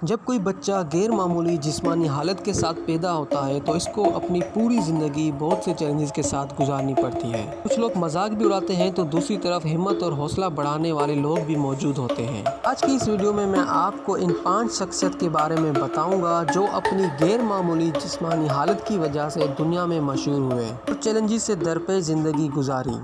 جب کوئی بچہ غیر معمولی جسمانی حالت کے ساتھ پیدا ہوتا ہے تو اس کو اپنی پوری زندگی بہت سے چیلنجز کے ساتھ گزارنی پڑتی ہے۔ کچھ لوگ مذاق بھی اڑاتے ہیں تو دوسری طرف ہمت اور حوصلہ بڑھانے والے لوگ بھی موجود ہوتے ہیں۔ آج کی اس ویڈیو میں آپ کو ان 5 شخصیت کے بارے میں بتاؤں گا جو اپنی غیر معمولی جسمانی حالت کی وجہ سے دنیا میں مشہور ہوئے اور چیلنجز سے درپیش زندگی گزاری۔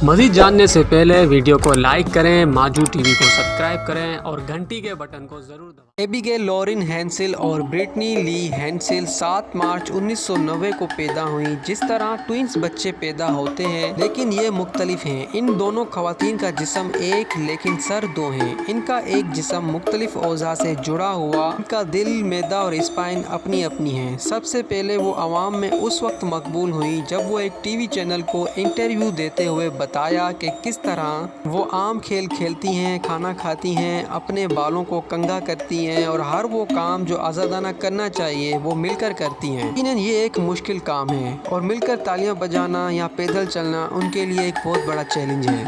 مزید جاننے سے پہلے ویڈیو کو لائک کریں، ماجو ٹی وی کو سبسکرائب کریں اور گھنٹی کے بٹن کو ضرور دبائیں۔ ایبیگیل لورین ہینسل اور برٹنی لی ہینسل 7 مارچ 1990 کو پیدا ہوئیں۔ جس طرح ٹوئنز بچے پیدا ہوتے ہیں لیکن یہ مختلف ہیں۔ ان دونوں خواتین کا جسم ایک لیکن سر دو ہیں۔ ان کا ایک جسم مختلف اعضاء سے جڑا ہوا، ان کا دل، معدہ اور اسپائن اپنی اپنی ہیں۔ سب سے پہلے وہ عوام میں اس وقت مقبول ہوئی جب وہ ایک ٹی وی چینل کو انٹرویو دیتے ہوئے بتایا کہ کس طرح وہ عام کھیل کھیلتی ہیں، کھانا کھاتی ہیں، اپنے بالوں کو کنگھا کرتی ہیں اور ہر وہ کام جو آزادانہ کرنا چاہیے وہ مل کر کرتی ہیں۔ یقیناً یہ ایک مشکل کام ہے اور مل کر تالیاں بجانا یا پیدل چلنا ان کے لیے ایک بہت بڑا چیلنج ہے۔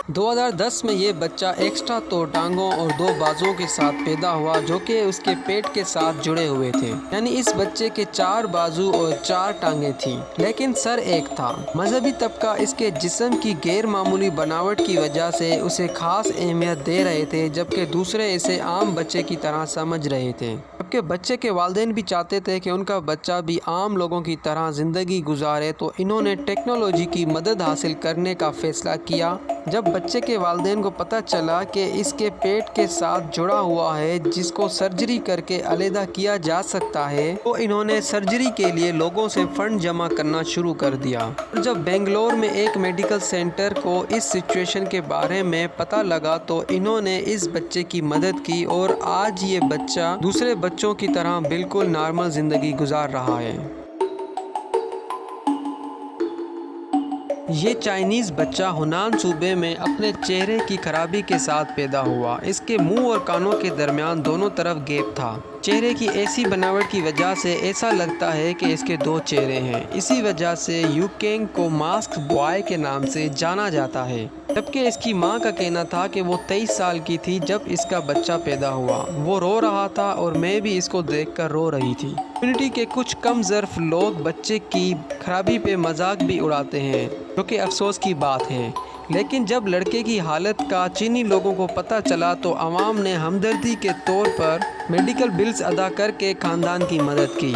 2010 میں یہ بچہ ایکسٹرا 2 ٹانگوں اور 2 بازوؤں کے ساتھ پیدا ہوا جو کہ اس کے پیٹ کے ساتھ جڑے ہوئے تھے، یعنی اس بچے کے 4 بازو اور 4 ٹانگیں تھیں لیکن سر ایک تھا۔ مذہبی طبقہ اس کے جسم کی غیر معمولی بناوٹ کی وجہ سے اسے خاص اہمیت دے رہے تھے جبکہ دوسرے اسے عام بچے کی طرح سمجھ رہے تھے، جبکہ بچے کے والدین بھی چاہتے تھے کہ ان کا بچہ بھی عام لوگوں کی طرح زندگی گزارے، تو انہوں نے ٹیکنالوجی کی مدد حاصل کرنے کا فیصلہ کیا۔ جب بچے کے والدین کو پتہ چلا کہ اس کے پیٹ کے ساتھ جڑا ہوا ہے جس کو سرجری کر کے علیحدہ کیا جا سکتا ہے، تو انہوں نے سرجری کے لیے لوگوں سے فنڈ جمع کرنا شروع کر دیا۔ اور جب بنگلور میں ایک میڈیکل سینٹر کو اس سچویشن کے بارے میں پتہ لگا تو انہوں نے اس بچے کی مدد کی اور آج یہ بچہ دوسرے بچوں کی طرح بالکل نارمل زندگی گزار رہا ہے۔ یہ چائنیز بچہ ہنان صوبے میں اپنے چہرے کی خرابی کے ساتھ پیدا ہوا۔ اس کے منہ اور کانوں کے درمیان دونوں طرف گیپ تھا۔ چہرے کی ایسی بناوٹ کی وجہ سے ایسا لگتا ہے کہ اس کے 2 چہرے ہیں۔ اسی وجہ سے یوکینگ کو ماسک بوائے کے نام سے جانا جاتا ہے، جبکہ اس کی ماں کا کہنا تھا کہ وہ 23 سال کی تھی جب اس کا بچہ پیدا ہوا۔ وہ رو رہا تھا اور میں بھی اس کو دیکھ کر رو رہی تھی۔ کمیونٹی کے کچھ کم ظرف لوگ بچے کی خرابی پہ مذاق بھی اڑاتے ہیں، جو کہ افسوس کی بات ہے، لیکن جب لڑکے کی حالت کا چینی لوگوں کو پتہ چلا تو عوام نے ہمدردی کے طور پر میڈیکل بلز ادا کر کے خاندان کی مدد کی۔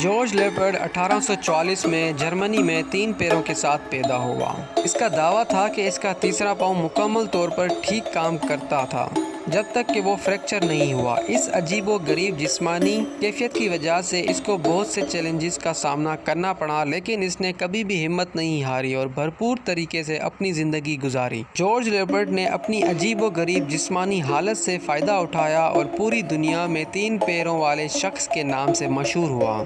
جارج لیپرڈ 1844 میں جرمنی میں 3 پیروں کے ساتھ پیدا ہوا۔ اس کا دعویٰ تھا کہ اس کا تیسرا پاؤں مکمل طور پر ٹھیک کام کرتا تھا جب تک کہ وہ فریکچر نہیں ہوا۔ اس عجیب و غریب جسمانی کیفیت کی وجہ سے اس کو بہت سے چیلنجز کا سامنا کرنا پڑا، لیکن اس نے کبھی بھی ہمت نہیں ہاری اور بھرپور طریقے سے اپنی زندگی گزاری۔ جارج لیپرڈ نے اپنی عجیب و غریب جسمانی حالت سے فائدہ اٹھایا اور پوری دنیا میں 3 پیروں والے شخص کے نام سے مشہور ہوا۔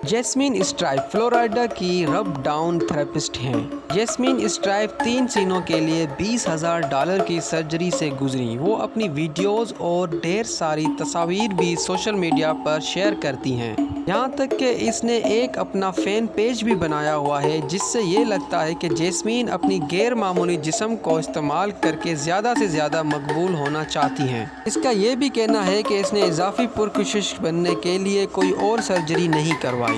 جیسمین اسٹرائپ فلوریڈا کی رب ڈاؤن تھراپسٹ ہیں۔ جیسمین اسٹرائپ 3 سینوں کے لیے $20,000 کی سرجری سے گزری۔ وہ اپنی ویڈیوز اور ڈھیر ساری تصاویر بھی سوشل میڈیا پر شیئر کرتی ہیں، یہاں تک کہ اس نے ایک اپنا فین پیج بھی بنایا ہوا ہے جس سے یہ لگتا ہے کہ جیسمین اپنی غیر معمولی جسم کو استعمال کر کے زیادہ سے زیادہ مقبول ہونا چاہتی ہیں۔ اس کا یہ بھی کہنا ہے کہ اس نے اضافی پرکشش بننے کے لیے کوئی اور سرجری نہیں کروائی۔